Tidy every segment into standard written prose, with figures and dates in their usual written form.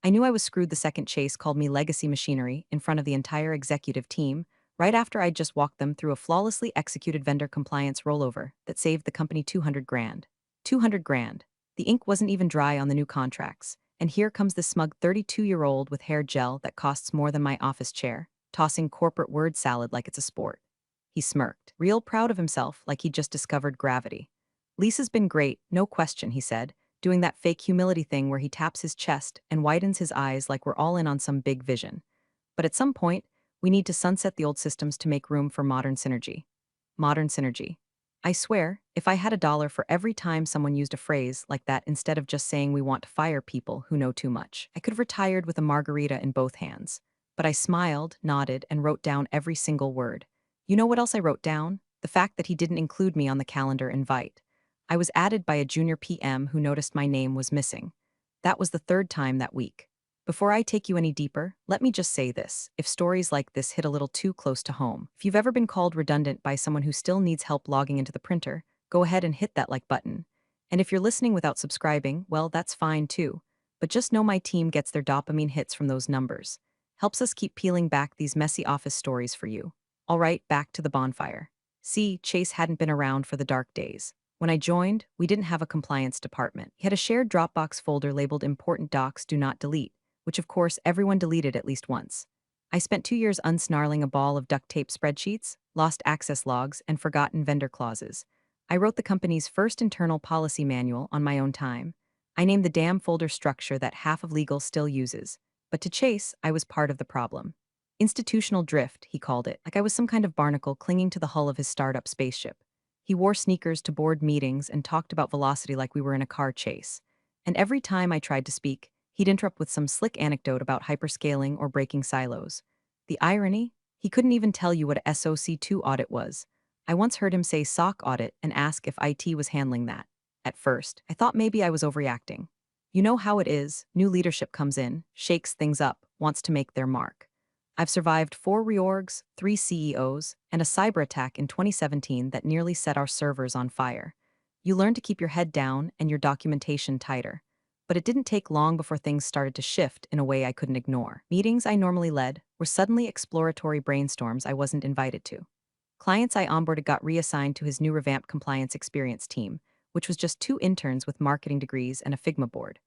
I knew I was screwed the second Chase called me legacy machinery in front of the entire executive team, right after I'd just walked them through a flawlessly executed vendor compliance rollover that saved the company 200 grand. 200 grand. The ink wasn't even dry on the new contracts, and here comes this smug 32-year-old with hair gel that costs more than my office chair, tossing corporate word salad like it's a sport. He smirked, real proud of himself like he'd just discovered gravity. Lisa's been great, no question, he said, doing that fake humility thing where he taps his chest and widens his eyes like we're all in on some big vision. But at some point, we need to sunset the old systems to make room for modern synergy. Modern synergy. I swear, if I had $1 for every time someone used a phrase like that instead of just saying we want to fire people who know too much, I could have retired with a margarita in both hands. But I smiled, nodded, and wrote down every single word. You know what else I wrote down? The fact that he didn't include me on the calendar invite. I was added by a junior PM who noticed my name was missing. That was the third time that week. Before I take you any deeper, let me just say this. If stories like this hit a little too close to home, if you've ever been called redundant by someone who still needs help logging into the printer, go ahead and hit that like button. And if you're listening without subscribing, well, that's fine too. But just know my team gets their dopamine hits from those numbers. Helps us keep peeling back these messy office stories for you. All right, back to the bonfire. See, Chase hadn't been around for the dark days. When I joined, we didn't have a compliance department. He had a shared Dropbox folder labeled Important Docs Do Not Delete, which of course everyone deleted at least once. I spent 2 years unsnarling a ball of duct tape spreadsheets, lost access logs, and forgotten vendor clauses. I wrote the company's first internal policy manual on my own time. I named the damn folder structure that half of legal still uses. But to Chase, I was part of the problem. Institutional drift, he called it, like I was some kind of barnacle clinging to the hull of his startup spaceship. He wore sneakers to board meetings and talked about velocity like we were in a car chase. And every time I tried to speak, he'd interrupt with some slick anecdote about hyperscaling or breaking silos. The irony? He couldn't even tell you what a SOC2 audit was. I once heard him say SOC audit and ask if IT was handling that. At first, I thought maybe I was overreacting. You know how it is, new leadership comes in, shakes things up, wants to make their mark. I've survived 4 reorgs, 3 CEOs, and a cyber attack in 2017 that nearly set our servers on fire. You learn to keep your head down and your documentation tighter. But it didn't take long before things started to shift in a way I couldn't ignore. Meetings I normally led were suddenly exploratory brainstorms I wasn't invited to. Clients I onboarded got reassigned to his new revamped compliance experience team, which was just 2 interns with marketing degrees and a Figma board.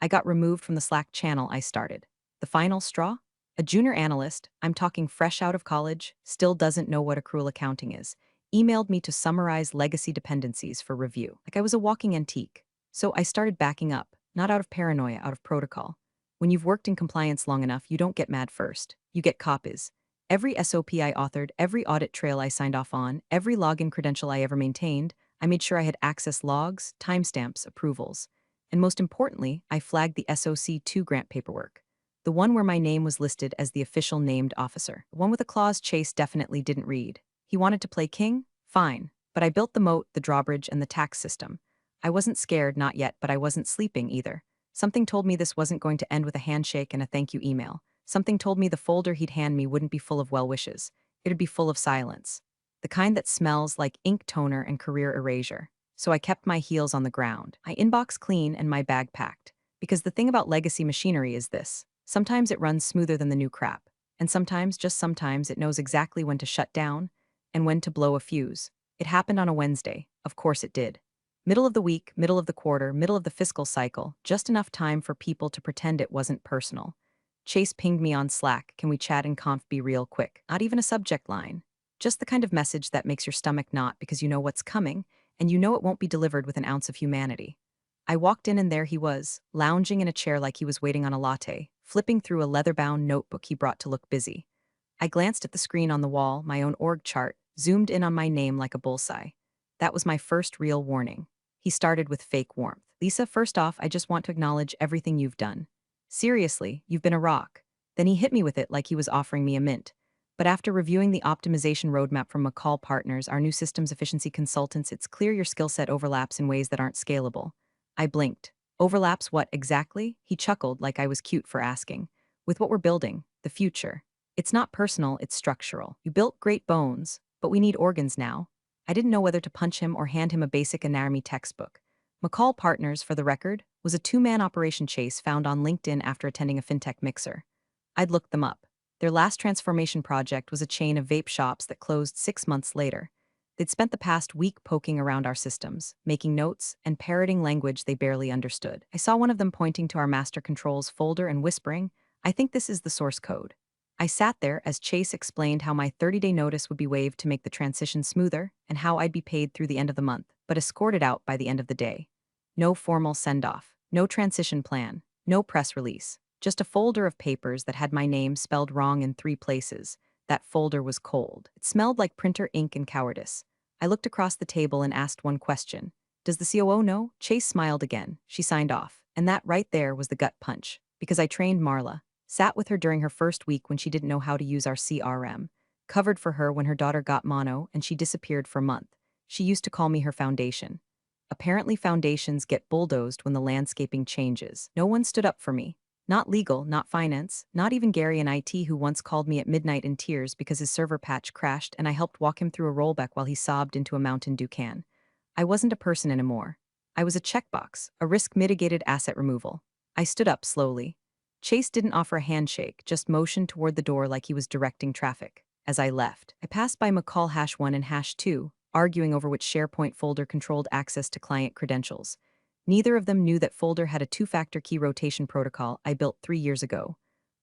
I got removed from the Slack channel I started. The final straw? A junior analyst, I'm talking fresh out of college, still doesn't know what accrual accounting is, emailed me to summarize legacy dependencies for review, like I was a walking antique. So I started backing up, not out of paranoia, out of protocol. When you've worked in compliance long enough, you don't get mad first. You get copies. Every SOP I authored, every audit trail I signed off on, every login credential I ever maintained, I made sure I had access logs, timestamps, approvals. And most importantly, I flagged the SOC2 grant paperwork. The one where my name was listed as the official named officer. The one with a clause Chase definitely didn't read. He wanted to play king? Fine. But I built the moat, the drawbridge, and the tax system. I wasn't scared, not yet, but I wasn't sleeping either. Something told me this wasn't going to end with a handshake and a thank you email. Something told me the folder he'd hand me wouldn't be full of well wishes. It'd be full of silence. The kind that smells like ink toner and career erasure. So I kept my heels on the ground. I inbox clean and my bag packed. Because the thing about legacy machinery is this. Sometimes it runs smoother than the new crap. And sometimes, just sometimes, it knows exactly when to shut down and when to blow a fuse. It happened on a Wednesday. Of course it did. Middle of the week, middle of the quarter, middle of the fiscal cycle, just enough time for people to pretend it wasn't personal. Chase pinged me on Slack, can we chat and conf be real quick? Not even a subject line. Just the kind of message that makes your stomach knot because you know what's coming, and you know it won't be delivered with an ounce of humanity. I walked in and there he was, lounging in a chair like he was waiting on a latte, flipping through a leather-bound notebook he brought to look busy. I glanced at the screen on the wall, my own org chart, zoomed in on my name like a bullseye. That was my first real warning. He started with fake warmth. Lisa, first off, I just want to acknowledge everything you've done. Seriously, you've been a rock. Then he hit me with it like he was offering me a mint. But after reviewing the optimization roadmap from McCall Partners, our new systems efficiency consultants, it's clear your skill set overlaps in ways that aren't scalable. I blinked. Overlaps what exactly? He chuckled like I was cute for asking. With what we're building, the future. It's not personal, it's structural. You built great bones, but we need organs now. I didn't know whether to punch him or hand him a basic anatomy textbook. McCall Partners, for the record, was a two-man operation Chase found on LinkedIn after attending a fintech mixer. I'd looked them up. Their last transformation project was a chain of vape shops that closed 6 months later. They'd spent the past week poking around our systems, making notes, and parroting language they barely understood. I saw one of them pointing to our master controls folder and whispering, "I think this is the source code." I sat there as Chase explained how my 30-day notice would be waived to make the transition smoother and how I'd be paid through the end of the month, but escorted out by the end of the day. No formal send-off, no transition plan, no press release, just a folder of papers that had my name spelled wrong in 3 places. That folder was cold. It smelled like printer ink and cowardice. I looked across the table and asked one question. "Does the COO know?" Chase smiled again. She signed off. And that right there was the gut punch. Because I trained Marla, sat with her during her first week when she didn't know how to use our CRM, covered for her when her daughter got mono and she disappeared for a month. She used to call me her foundation. Apparently foundations get bulldozed when the landscaping changes. No one stood up for me. Not legal, not finance, not even Gary in IT, who once called me at midnight in tears because his server patch crashed and I helped walk him through a rollback while he sobbed into a Mountain Dew can. I wasn't a person anymore. I was a checkbox, a risk-mitigated asset removal. I stood up slowly. Chase didn't offer a handshake, just motioned toward the door like he was directing traffic. As I left, I passed by McCall #1 and #2, arguing over which SharePoint folder controlled access to client credentials. Neither of them knew that folder had a two-factor key rotation protocol I built 3 years ago.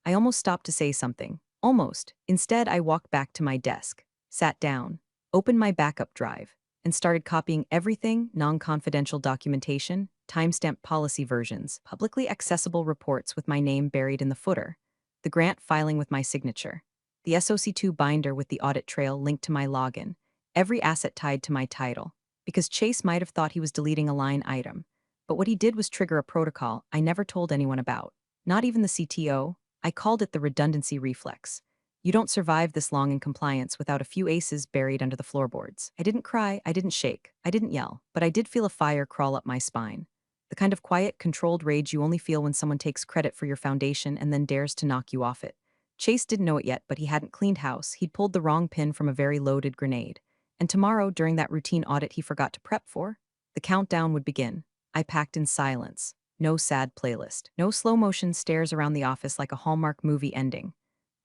I almost stopped to say something. Almost. Instead, I walked back to my desk, sat down, opened my backup drive, and started copying everything: non-confidential documentation, timestamp policy versions, publicly accessible reports with my name buried in the footer, the grant filing with my signature, the SOC2 binder with the audit trail linked to my login, every asset tied to my title, because Chase might have thought he was deleting a line item. But what he did was trigger a protocol I never told anyone about. Not even the CTO. I called it the redundancy reflex. You don't survive this long in compliance without a few aces buried under the floorboards. I didn't cry, I didn't shake, I didn't yell, but I did feel a fire crawl up my spine. The kind of quiet, controlled rage you only feel when someone takes credit for your foundation and then dares to knock you off it. Chase didn't know it yet, but he hadn't cleaned house. He'd pulled the wrong pin from a very loaded grenade. And tomorrow, during that routine audit he forgot to prep for, the countdown would begin. I packed in silence. No sad playlist. No slow-motion stares around the office like a Hallmark movie ending.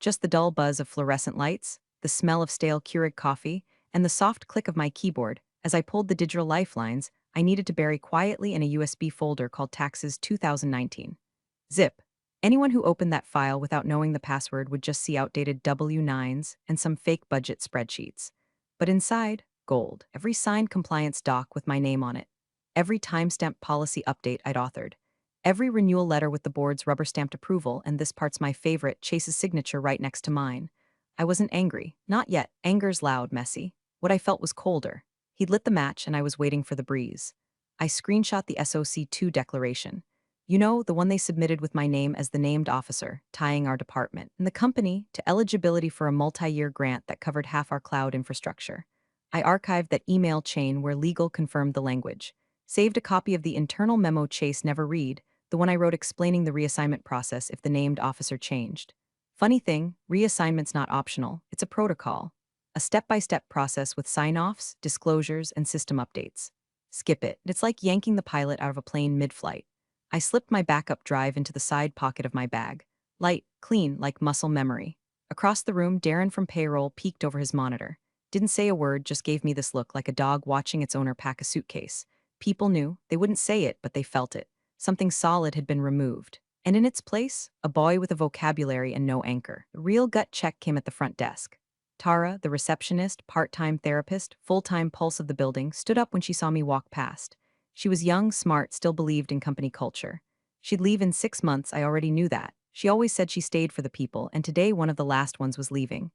Just the dull buzz of fluorescent lights, the smell of stale Keurig coffee, and the soft click of my keyboard as I pulled the digital lifelines I needed to bury quietly in a USB folder called Taxes 2019. Zip. Anyone who opened that file without knowing the password would just see outdated W-9s and some fake budget spreadsheets. But inside, gold. Every signed compliance doc with my name on it. Every timestamp policy update I'd authored. Every renewal letter with the board's rubber-stamped approval, and this part's my favorite, Chase's signature right next to mine. I wasn't angry. Not yet. Anger's loud, messy. What I felt was colder. He'd lit the match and I was waiting for the breeze. I screenshot the SOC2 declaration. You know, the one they submitted with my name as the named officer, tying our department and the company to eligibility for a multi-year grant that covered half our cloud infrastructure. I archived that email chain where legal confirmed the language. Saved a copy of the internal memo Chase never read, the one I wrote explaining the reassignment process if the named officer changed. Funny thing, reassignment's not optional, it's a protocol. A step-by-step process with sign-offs, disclosures, and system updates. Skip it. It's like yanking the pilot out of a plane mid-flight. I slipped my backup drive into the side pocket of my bag. Light, clean, like muscle memory. Across the room, Darren from payroll peeked over his monitor. Didn't say a word, just gave me this look like a dog watching its owner pack a suitcase. People knew. They wouldn't say it, but they felt it. Something solid had been removed. And in its place, a boy with a vocabulary and no anchor. The real gut check came at the front desk. Tara, the receptionist, part-time therapist, full-time pulse of the building, stood up when she saw me walk past. She was young, smart, still believed in company culture. She'd leave in 6 months, I already knew that. She always said she stayed for the people, and today one of the last ones was leaving.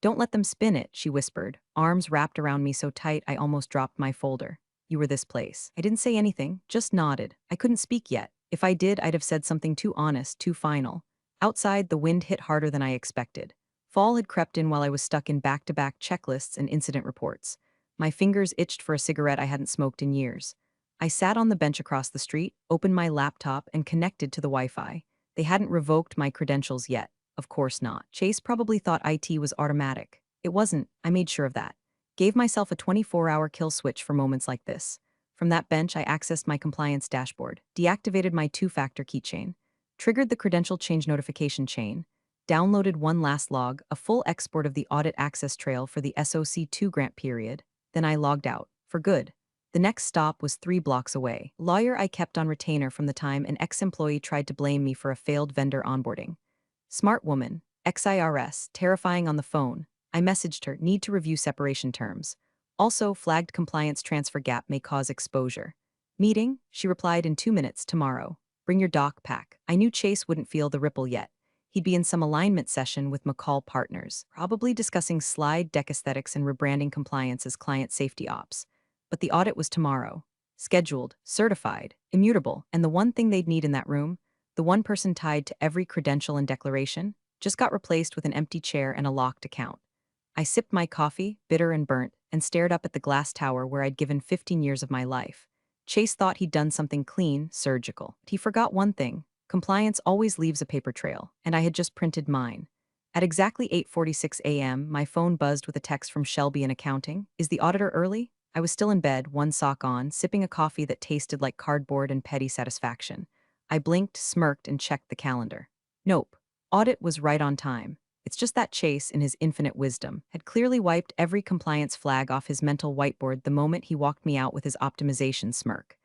"Don't let them spin it," she whispered, arms wrapped around me so tight I almost dropped my folder. "You were this place." I didn't say anything, just nodded. I couldn't speak yet. If I did, I'd have said something too honest, too final. Outside, the wind hit harder than I expected. Fall had crept in while I was stuck in back-to-back checklists and incident reports. My fingers itched for a cigarette I hadn't smoked in years. I sat on the bench across the street, opened my laptop, and connected to the Wi-Fi. They hadn't revoked my credentials yet. Of course not. Chase probably thought IT was automatic. It wasn't. I made sure of that. Gave myself a 24-hour kill switch for moments like this. From that bench, I accessed my compliance dashboard, deactivated my two-factor keychain, triggered the credential change notification chain, downloaded one last log, a full export of the audit access trail for the SOC2 grant period, then I logged out, for good. The next stop was 3 blocks away. Lawyer I kept on retainer from the time an ex-employee tried to blame me for a failed vendor onboarding. Smart woman, XIRS, terrifying on the phone. I messaged her, need to review separation terms. Also, flagged compliance transfer gap may cause exposure. Meeting? She replied in 2 minutes tomorrow. Bring your doc pack. I knew Chase wouldn't feel the ripple yet. He'd be in some alignment session with McCall partners, probably discussing slide deck aesthetics and rebranding compliance as client safety ops. But the audit was tomorrow. Scheduled, certified, immutable, and the one thing they'd need in that room, the one person tied to every credential and declaration, just got replaced with an empty chair and a locked account. I sipped my coffee, bitter and burnt, and stared up at the glass tower where I'd given 15 years of my life. Chase thought he'd done something clean, surgical. He forgot one thing. Compliance always leaves a paper trail, and I had just printed mine. At exactly 8:46 a.m., my phone buzzed with a text from Shelby in accounting. Is the auditor early? I was still in bed, one sock on, sipping a coffee that tasted like cardboard and petty satisfaction. I blinked, smirked, and checked the calendar. Nope. Audit was right on time. It's just that Chase, in his infinite wisdom, had clearly wiped every compliance flag off his mental whiteboard the moment he walked me out with his optimization smirk.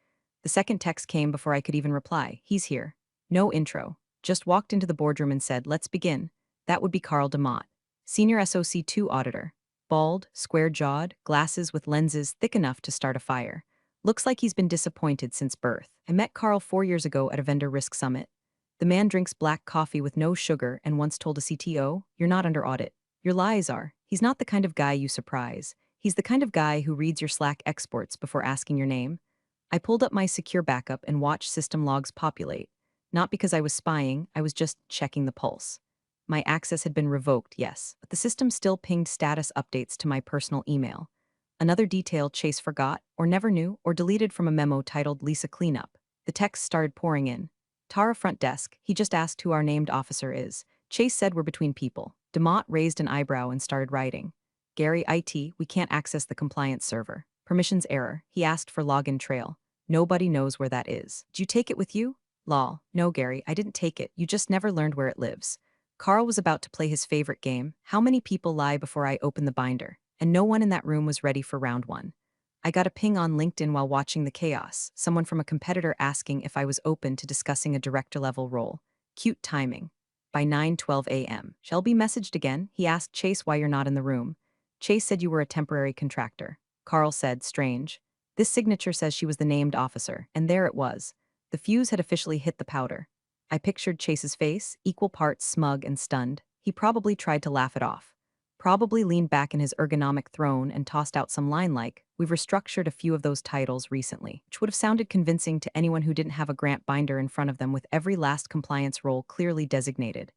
The second text came before I could even reply. He's here. No intro. Just walked into the boardroom and said, let's begin. That would be Carl DeMott, senior SOC2 auditor. Bald, square-jawed, glasses with lenses thick enough to start a fire. Looks like he's been disappointed since birth. I met Carl 4 years ago at a vendor risk summit. The man drinks black coffee with no sugar and once told a CTO, you're not under audit. Your lies are. He's not the kind of guy you surprise. He's the kind of guy who reads your Slack exports before asking your name. I pulled up my secure backup and watched system logs populate. Not because I was spying, I was just checking the pulse. My access had been revoked, yes, but the system still pinged status updates to my personal email. Another detail Chase forgot, or never knew, or deleted from a memo titled Lisa Cleanup. The text started pouring in. Tara front desk, he just asked who our named officer is. Chase said we're between people. DeMott raised an eyebrow and started writing. Gary, IT, we can't access the compliance server. Permissions error. He asked for login trail. Nobody knows where that is. Did you take it with you? Lol. No, Gary, I didn't take it. You just never learned where it lives. Carl was about to play his favorite game, how many people lie before I open the binder, and no one in that room was ready for round one. I got a ping on LinkedIn while watching the chaos, someone from a competitor asking if I was open to discussing a director-level role. Cute timing. By 9:12 a.m., Shelby messaged again. He asked Chase why you're not in the room. Chase said you were a temporary contractor. Carl said, strange. This signature says she was the named officer, and there it was. The fuse had officially hit the powder. I pictured Chase's face, equal parts smug and stunned. He probably tried to laugh it off. Probably leaned back in his ergonomic throne and tossed out some line like, we've restructured a few of those titles recently, which would have sounded convincing to anyone who didn't have a grant binder in front of them with every last compliance role clearly designated.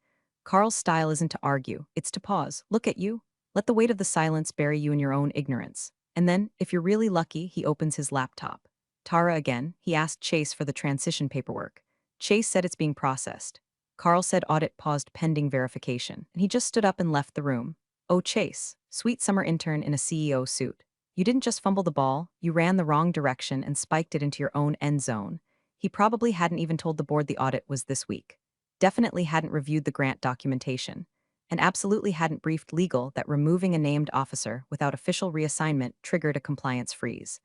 Carl's style isn't to argue, it's to pause, look at you, let the weight of the silence bury you in your own ignorance. And then, if you're really lucky, he opens his laptop. Tara again, he asked Chase for the transition paperwork. Chase said it's being processed. Carl said audit paused pending verification, and he just stood up and left the room. Oh, Chase, sweet summer intern in a CEO suit. You didn't just fumble the ball, you ran the wrong direction and spiked it into your own end zone. He probably hadn't even told the board the audit was this week. Definitely hadn't reviewed the grant documentation. And absolutely hadn't briefed legal that removing a named officer without official reassignment triggered a compliance freeze.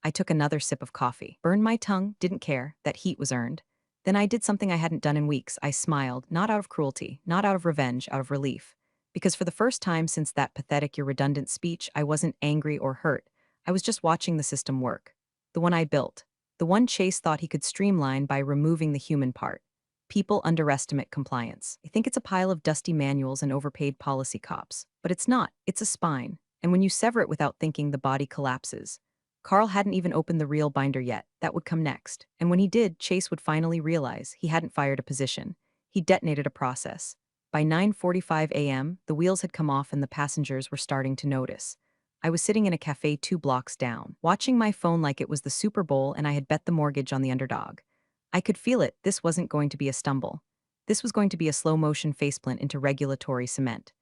I took another sip of coffee. Burned my tongue, didn't care, that heat was earned. Then I did something I hadn't done in weeks. I smiled, not out of cruelty, not out of revenge, out of relief. Because for the first time since that pathetic yet redundant speech, I wasn't angry or hurt. I was just watching the system work. The one I built. The one Chase thought he could streamline by removing the human part. People underestimate compliance. They think it's a pile of dusty manuals and overpaid policy cops. But it's not. It's a spine. And when you sever it without thinking, the body collapses. Carl hadn't even opened the real binder yet. That would come next. And when he did, Chase would finally realize he hadn't fired a position. He detonated a process. By 9:45 a.m., the wheels had come off and the passengers were starting to notice. I was sitting in a cafe 2 blocks down, watching my phone like it was the Super Bowl and I had bet the mortgage on the underdog. I could feel it. This wasn't going to be a stumble. This was going to be a slow-motion faceplant into regulatory cement.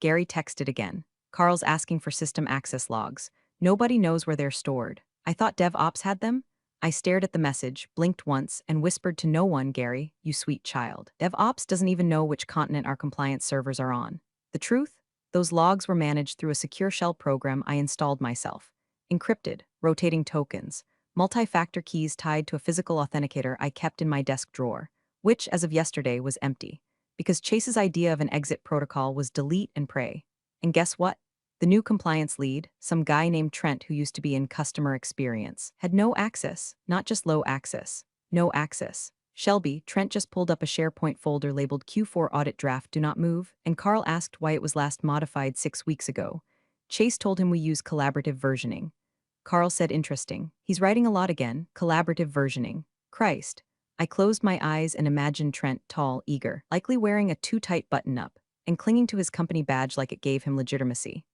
Gary texted again. Carl's asking for system access logs. Nobody knows where they're stored. I thought DevOps had them? I stared at the message, blinked once, and whispered to no one, Gary, you sweet child. DevOps doesn't even know which continent our compliance servers are on. The truth? Those logs were managed through a secure shell program I installed myself. Encrypted, rotating tokens, multi-factor keys tied to a physical authenticator I kept in my desk drawer, which, as of yesterday, was empty. Because Chase's idea of an exit protocol was delete and pray. And guess what? The new compliance lead, some guy named Trent who used to be in customer experience, had no access, not just low access, no access. Shelby, Trent just pulled up a SharePoint folder labeled Q4 Audit Draft Do Not Move, and Carl asked why it was last modified 6 weeks ago. Chase told him we use collaborative versioning. Carl said interesting. He's writing a lot again, collaborative versioning. Christ. I closed my eyes and imagined Trent tall, eager, likely wearing a too-tight button-up, and clinging to his company badge like it gave him legitimacy.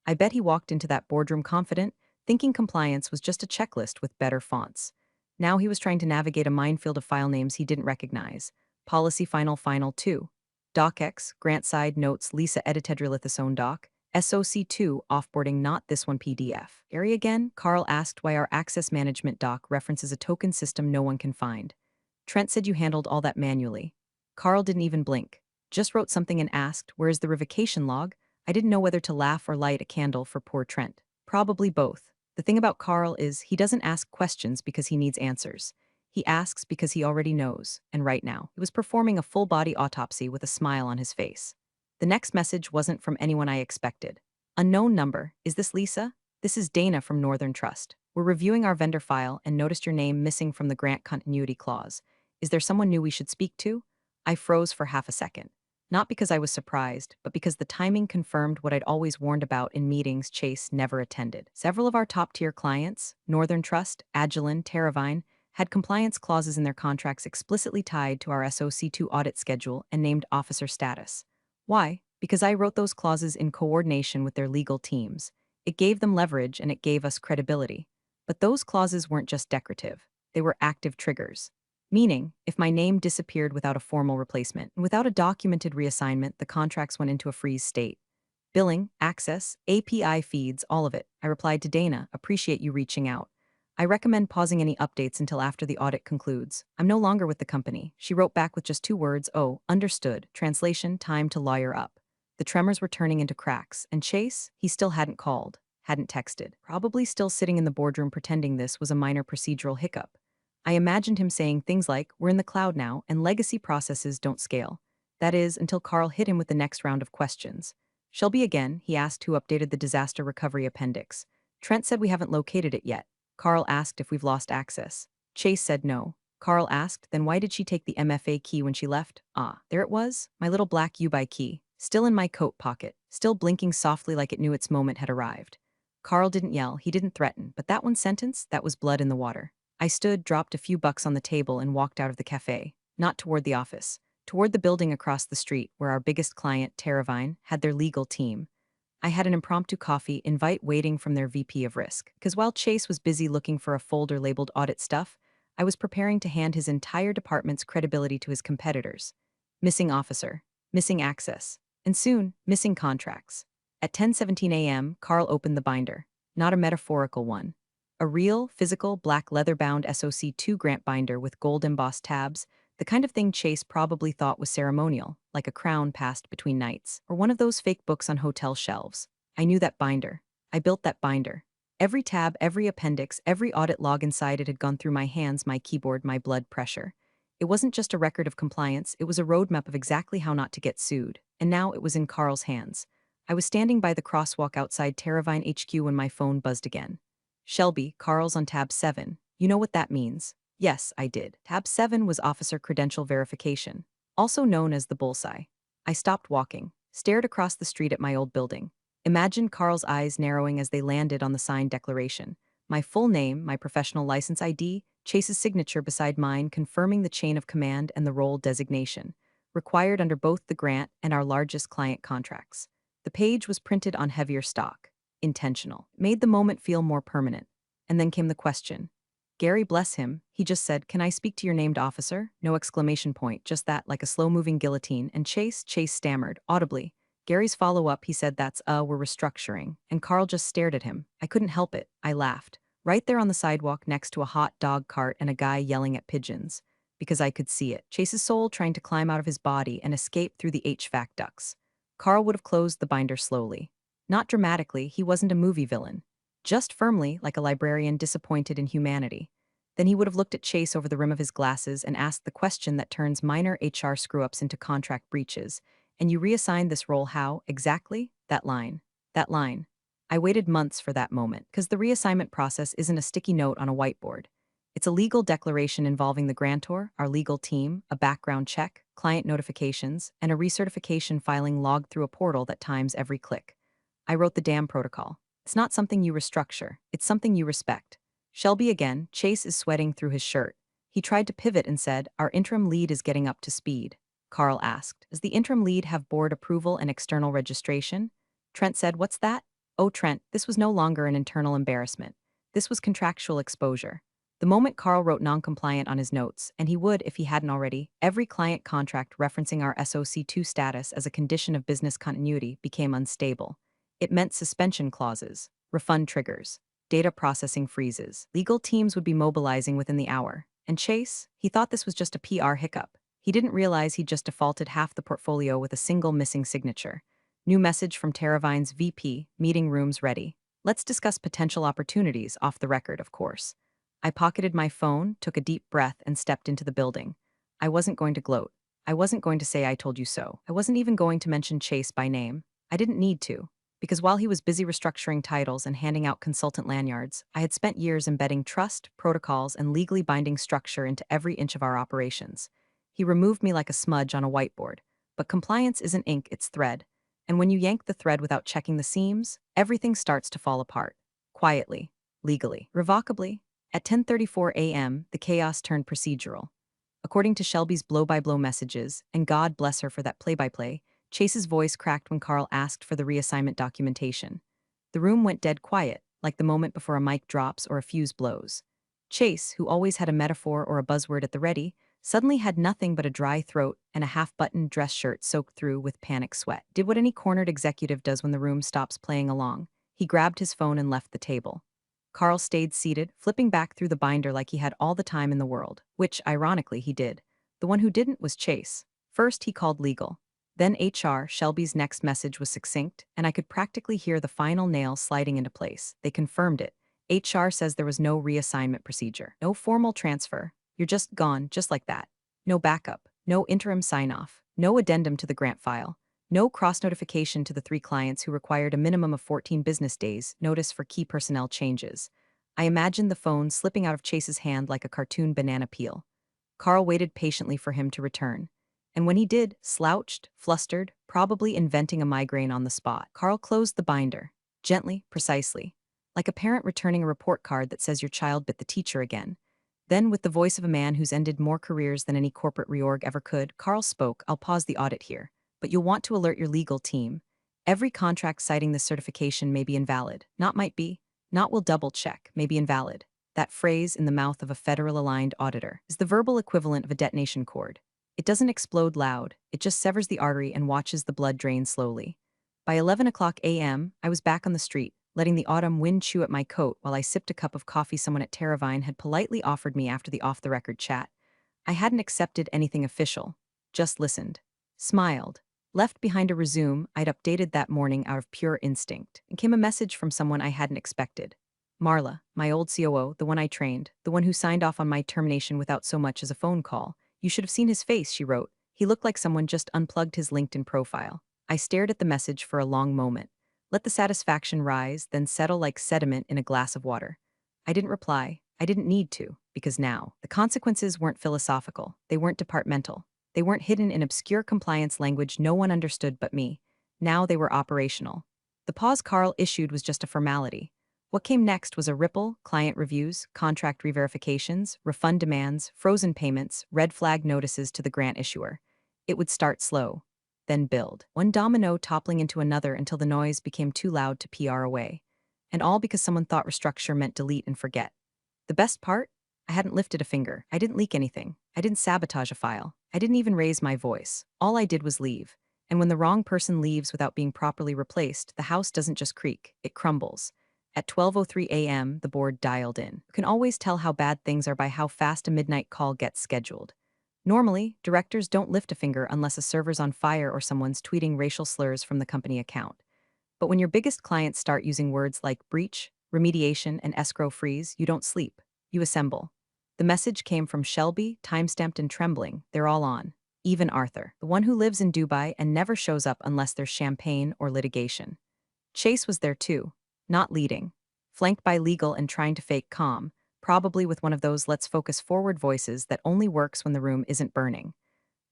I bet he walked into that boardroom confident, thinking compliance was just a checklist with better fonts. Now he was trying to navigate a minefield of file names he didn't recognize. Policy Final 2. DocX, Grant Side Notes Lisa Edited Relithosone Doc. SOC2, Offboarding Not This One PDF. Gary again? Carl asked why our access management doc references a token system no one can find. Trent said you handled all that manually. Carl didn't even blink. Just wrote something and asked, where is the revocation log? I didn't know whether to laugh or light a candle for poor Trent. Probably both. The thing about Carl is he doesn't ask questions because he needs answers. He asks because he already knows, and right now, he was performing a full-body autopsy with a smile on his face. The next message wasn't from anyone I expected. Unknown number, is this Lisa? This is Dana from Northern Trust. We're reviewing our vendor file and noticed your name missing from the grant continuity clause. Is there someone new we should speak to? I froze for half a second. Not because I was surprised, but because the timing confirmed what I'd always warned about in meetings Chase never attended. Several of our top-tier clients, Northern Trust, Agilent, Terravine, had compliance clauses in their contracts explicitly tied to our SOC2 audit schedule and named officer status. Why? Because I wrote those clauses in coordination with their legal teams. It gave them leverage and it gave us credibility. But those clauses weren't just decorative. They were active triggers. Meaning, if my name disappeared without a formal replacement, and without a documented reassignment, the contracts went into a freeze state. Billing, access, API feeds, all of it. I replied to Dana, appreciate you reaching out. I recommend pausing any updates until after the audit concludes. I'm no longer with the company. She wrote back with just 2 words, oh, understood. Translation, time to lawyer up. The tremors were turning into cracks, and Chase, he still hadn't called, hadn't texted, probably still sitting in the boardroom pretending this was a minor procedural hiccup. I imagined him saying things like, we're in the cloud now, and legacy processes don't scale. That is, until Carl hit him with the next round of questions. Shelby again, he asked who updated the disaster recovery appendix. Trent said we haven't located it yet. Carl asked if we've lost access. Chase said no. Carl asked, then why did she take the MFA key when she left? Ah, there it was, my little black U-by key, still in my coat pocket, still blinking softly like it knew its moment had arrived. Carl didn't yell, he didn't threaten, but that one sentence, that was blood in the water. I stood, dropped a few bucks on the table, and walked out of the cafe, not toward the office, toward the building across the street where our biggest client, Terravine, had their legal team. I had an impromptu coffee invite waiting from their VP of Risk, because while Chase was busy looking for a folder labeled audit stuff, I was preparing to hand his entire department's credibility to his competitors. Missing officer, missing access, and soon, missing contracts. At 10:17 a.m., Carl opened the binder, not a metaphorical one. A real, physical, black leather-bound SOC2 grant binder with gold-embossed tabs, the kind of thing Chase probably thought was ceremonial, like a crown passed between knights, or one of those fake books on hotel shelves. I knew that binder. I built that binder. Every tab, every appendix, every audit log inside it had gone through my hands, my keyboard, my blood pressure. It wasn't just a record of compliance, it was a roadmap of exactly how not to get sued. And now it was in Carl's hands. I was standing by the crosswalk outside Terravine HQ when my phone buzzed again. Shelby, Carl's on tab 7. You know what that means? Yes, I did. Tab 7 was Officer Credential Verification, also known as the bullseye. I stopped walking, stared across the street at my old building. Imagined Carl's eyes narrowing as they landed on the signed declaration. My full name, my professional license ID, Chase's signature beside mine confirming the chain of command and the role designation, required under both the grant and our largest client contracts. The page was printed on heavier stock. Intentional. Made the moment feel more permanent. And then came the question. Gary, bless him, he just said, can I speak to your named officer? No exclamation point, just that, like a slow-moving guillotine, and Chase stammered, audibly. Gary's follow-up, he said we're restructuring, and Carl just stared at him. I couldn't help it, I laughed. right there on the sidewalk next to a hot dog cart and a guy yelling at pigeons. Because I could see it. Chase's soul trying to climb out of his body and escape through the HVAC ducts. Carl would have closed the binder slowly. Not dramatically, he wasn't a movie villain. Just firmly, like a librarian disappointed in humanity. Then he would have looked at Chase over the rim of his glasses and asked the question that turns minor HR screw-ups into contract breaches. And you reassign this role how, exactly? That line. That line. I waited months for that moment, because the reassignment process isn't a sticky note on a whiteboard. It's a legal declaration involving the grantor, our legal team, a background check, client notifications, and a recertification filing logged through a portal that times every click. I wrote the damn protocol. It's not something you restructure, it's something you respect. Shelby again, Chase is sweating through his shirt. He tried to pivot and said, "Our interim lead is getting up to speed." Carl asked, "Does the interim lead have board approval and external registration?" Trent said, "What's that?" "Oh, Trent, this was no longer an internal embarrassment. This was contractual exposure." The moment Carl wrote non-compliant on his notes, and he would if he hadn't already, every client contract referencing our SOC2 status as a condition of business continuity became unstable. It meant suspension clauses, refund triggers, data processing freezes. Legal teams would be mobilizing within the hour. And Chase, he thought this was just a PR hiccup. He didn't realize he'd just defaulted half the portfolio with a single missing signature. New message from Terravine's VP, meeting rooms ready. Let's discuss potential opportunities off the record, of course. I pocketed my phone, took a deep breath, and stepped into the building. I wasn't going to gloat. I wasn't going to say I told you so. I wasn't even going to mention Chase by name. I didn't need to. Because while he was busy restructuring titles and handing out consultant lanyards, I had spent years embedding trust, protocols, and legally binding structure into every inch of our operations. He removed me like a smudge on a whiteboard. But compliance isn't ink, it's thread. And when you yank the thread without checking the seams, everything starts to fall apart. Quietly, legally, revocably. At 10:34 a.m., the chaos turned procedural. According to Shelby's blow-by-blow messages, and God bless her for that play-by-play, Chase's voice cracked when Carl asked for the reassignment documentation. The room went dead quiet, like the moment before a mic drops or a fuse blows. Chase, who always had a metaphor or a buzzword at the ready, suddenly had nothing but a dry throat and a half-buttoned dress shirt soaked through with panic sweat. Did what any cornered executive does when the room stops playing along. He grabbed his phone and left the table. Carl stayed seated, flipping back through the binder like he had all the time in the world, which, ironically, he did. The one who didn't was Chase. First, he called legal. Then HR. Shelby's next message was succinct, and I could practically hear the final nail sliding into place. They confirmed it. HR says there was no reassignment procedure, no formal transfer. You're just gone, just like that. No backup, no interim sign-off, no addendum to the grant file, no cross-notification to the 3 clients who required a minimum of 14 business days notice for key personnel changes. I imagined the phone slipping out of Chase's hand like a cartoon banana peel. Carl waited patiently for him to return. And when he did, slouched, flustered, probably inventing a migraine on the spot, Carl closed the binder, gently, precisely, like a parent returning a report card that says your child bit the teacher again. Then, with the voice of a man who's ended more careers than any corporate reorg ever could, Carl spoke. "I'll pause the audit here, but you'll want to alert your legal team. Every contract citing this certification may be invalid. Not might be, not will double check, may be invalid." That phrase, in the mouth of a federal-aligned auditor, is the verbal equivalent of a detonation cord. It doesn't explode loud, it just severs the artery and watches the blood drain slowly. By 11 o'clock a.m., I was back on the street, letting the autumn wind chew at my coat while I sipped a cup of coffee someone at Terravine had politely offered me after the off-the-record chat. I hadn't accepted anything official, just listened, smiled. Left behind a resume I'd updated that morning out of pure instinct, and came a message from someone I hadn't expected. Marla, my old COO, the one I trained, the one who signed off on my termination without so much as a phone call. "You should have seen his face," she wrote. "He looked like someone just unplugged his LinkedIn profile." I stared at the message for a long moment. Let the satisfaction rise, then settle like sediment in a glass of water. I didn't reply. I didn't need to, because now, the consequences weren't philosophical. They weren't departmental. They weren't hidden in obscure compliance language no one understood but me. Now they were operational. The pause Carl issued was just a formality. What came next was a ripple: client reviews, contract re-verifications, refund demands, frozen payments, red flag notices to the grant issuer. It would start slow, then build, one domino toppling into another until the noise became too loud to PR away. And all because someone thought restructure meant delete and forget. The best part? I hadn't lifted a finger. I didn't leak anything. I didn't sabotage a file. I didn't even raise my voice. All I did was leave. And when the wrong person leaves without being properly replaced, the house doesn't just creak, it crumbles. At 12:03 a.m., the board dialed in. You can always tell how bad things are by how fast a midnight call gets scheduled. Normally, directors don't lift a finger unless a server's on fire or someone's tweeting racial slurs from the company account. But when your biggest clients start using words like breach, remediation, and escrow freeze, you don't sleep. You assemble. The message came from Shelby, timestamped and trembling. They're all on. Even Arthur, the one who lives in Dubai and never shows up unless there's champagne or litigation. Chase was there too, not leading, flanked by legal and trying to fake calm, probably with one of those let's focus forward voices that only works when the room isn't burning.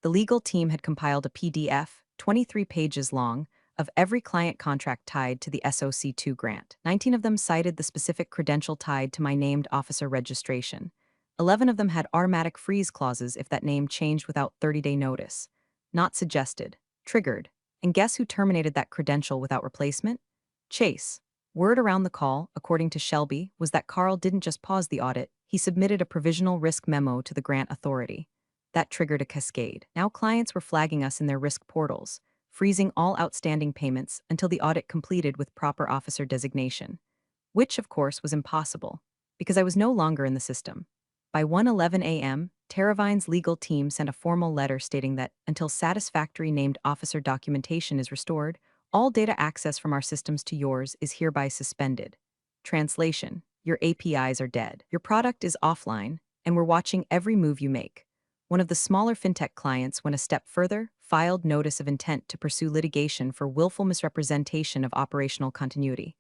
The legal team had compiled a PDF, 23 pages long, of every client contract tied to the SOC2 grant. 19 of them cited the specific credential tied to my named officer registration. 11 of them had automatic freeze clauses if that name changed without 30-day notice. Not suggested. Triggered. And guess who terminated that credential without replacement? Chase. Word around the call, according to Shelby, was that Carl didn't just pause the audit, he submitted a provisional risk memo to the grant authority. That triggered a cascade. Now clients were flagging us in their risk portals, freezing all outstanding payments until the audit completed with proper officer designation. Which, of course, was impossible, because I was no longer in the system. By 1:11 a.m., Terravine's legal team sent a formal letter stating that, until satisfactory named officer documentation is restored, all data access from our systems to yours is hereby suspended. Translation: your APIs are dead. Your product is offline, and we're watching every move you make. One of the smaller fintech clients went a step further, filed notice of intent to pursue litigation for willful misrepresentation of operational continuity.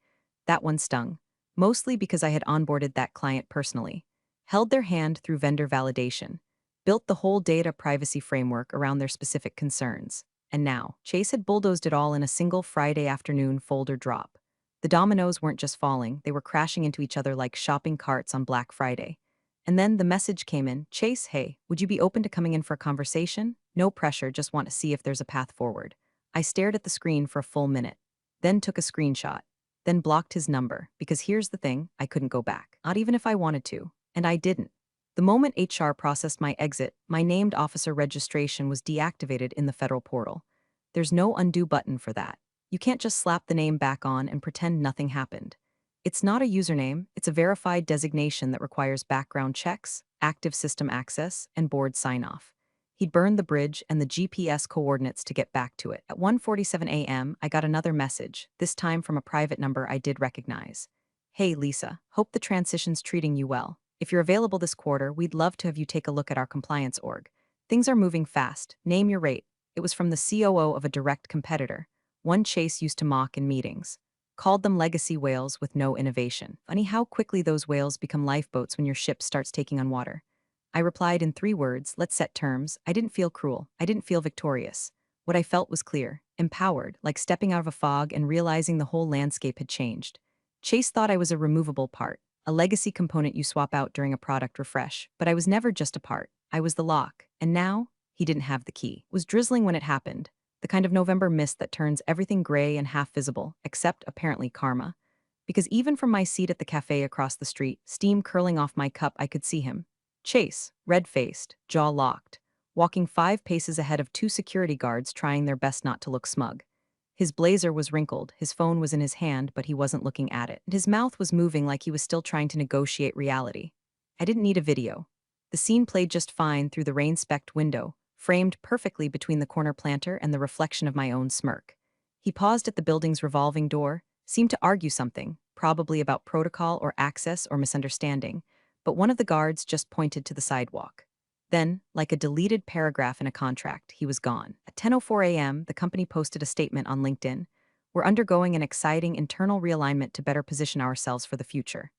That one stung, mostly because I had onboarded that client personally, held their hand through vendor validation, built the whole data privacy framework around their specific concerns. And now, Chase had bulldozed it all in a single Friday afternoon folder drop. The dominoes weren't just falling, they were crashing into each other like shopping carts on Black Friday. And then the message came in, Chase, hey, would you be open to coming in for a conversation? No pressure, just want to see if there's a path forward. I stared at the screen for a full minute, then took a screenshot, then blocked his number, because here's the thing, I couldn't go back. Not even if I wanted to. And I didn't. The moment HR processed my exit, my named officer registration was deactivated in the federal portal. There's no undo button for that. You can't just slap the name back on and pretend nothing happened. It's not a username, it's a verified designation that requires background checks, active system access, and board sign-off. He'd burned the bridge and the GPS coordinates to get back to it. At 1:47 a.m., I got another message, this time from a private number I did recognize. Hey Lisa, hope the transition's treating you well. If you're available this quarter, we'd love to have you take a look at our compliance org. Things are moving fast. Name your rate. It was from the COO of a direct competitor, one Chase used to mock in meetings. Called them legacy whales with no innovation. Funny how quickly those whales become lifeboats when your ship starts taking on water. I replied in 3 words, let's set terms. I didn't feel cruel. I didn't feel victorious. What I felt was clear, empowered, like stepping out of a fog and realizing the whole landscape had changed. Chase thought I was a removable part, a legacy component you swap out during a product refresh, but I was never just a part. I was the lock. And now, he didn't have the key. It was drizzling when it happened, the kind of November mist that turns everything gray and half visible, except, apparently, karma. Because even from my seat at the cafe across the street, steam curling off my cup, I could see him. Chase, red-faced, jaw locked, walking 5 paces ahead of 2 security guards trying their best not to look smug. His blazer was wrinkled, his phone was in his hand, but he wasn't looking at it. And his mouth was moving like he was still trying to negotiate reality. I didn't need a video. The scene played just fine through the rain-specked window, framed perfectly between the corner planter and the reflection of my own smirk. He paused at the building's revolving door, seemed to argue something, probably about protocol or access or misunderstanding, but one of the guards just pointed to the sidewalk. Then, like a deleted paragraph in a contract, he was gone. At 10:04 a.m., the company posted a statement on LinkedIn. We're undergoing an exciting internal realignment to better position ourselves for the future.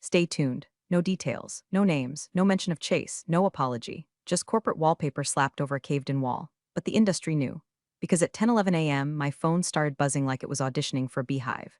Stay tuned. No details, no names, no mention of Chase, no apology. Just corporate wallpaper slapped over a caved-in wall. But the industry knew. Because at 10:11 a.m., my phone started buzzing like it was auditioning for a beehive.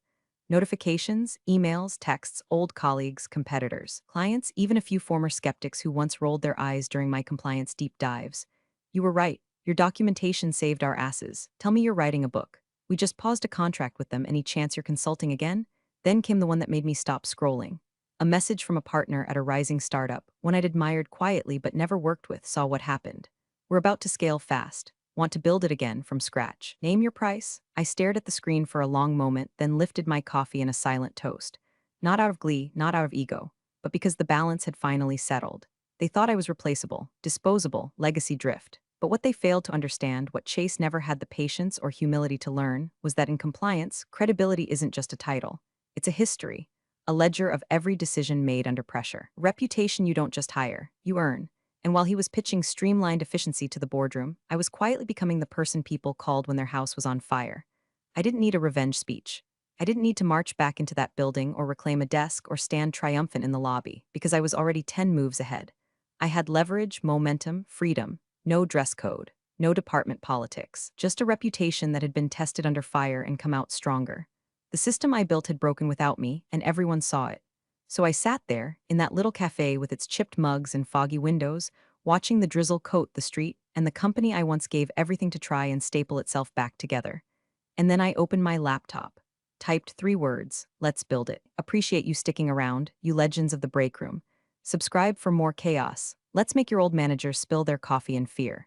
Notifications, emails, texts, old colleagues, competitors, clients, even a few former skeptics who once rolled their eyes during my compliance deep dives. You were right. Your documentation saved our asses. Tell me you're writing a book. We just paused a contract with them. Any chance you're consulting again? Then came the one that made me stop scrolling. A message from a partner at a rising startup, one I'd admired quietly but never worked with, saw what happened. We're about to scale fast. Want to build it again from scratch. Name your price? I stared at the screen for a long moment, then lifted my coffee in a silent toast. Not out of glee, not out of ego, but because the balance had finally settled. They thought I was replaceable, disposable, legacy drift. But what they failed to understand, what Chase never had the patience or humility to learn, was that in compliance, credibility isn't just a title. It's a history, a ledger of every decision made under pressure. Reputation you don't just hire, you earn. And while he was pitching streamlined efficiency to the boardroom, I was quietly becoming the person people called when their house was on fire. I didn't need a revenge speech. I didn't need to march back into that building or reclaim a desk or stand triumphant in the lobby, because I was already 10 moves ahead. I had leverage, momentum, freedom, no dress code, no department politics, just a reputation that had been tested under fire and come out stronger. The system I built had broken without me, and everyone saw it. So I sat there, in that little cafe with its chipped mugs and foggy windows, watching the drizzle coat the street and the company I once gave everything to try and staple itself back together. And then I opened my laptop, typed 3 words: let's build it. Appreciate you sticking around, you legends of the break room. Subscribe for more chaos. Let's make your old managers spill their coffee in fear.